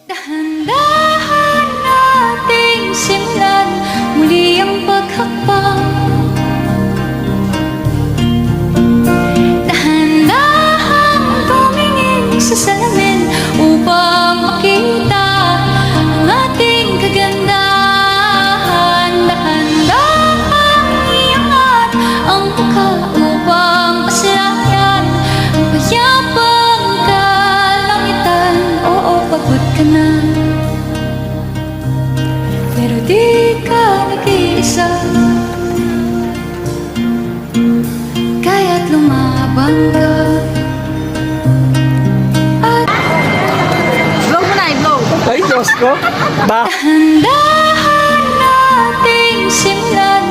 Dahan-dahan nating simulan muli ang paghakbang. Dahan-dahan tumingin sa salamin upang makita ang ating kagandahan. Dahan-dahan iangat ang mukha upang paslayan ang mayabang kalangitan. Oo, pagod ka na, pero di ka nag-iisa, kaya't lumaban ka. Vlog mo na, i-vlog. Ay, Diyos ko. Ba? Dahan-dahan nating simulan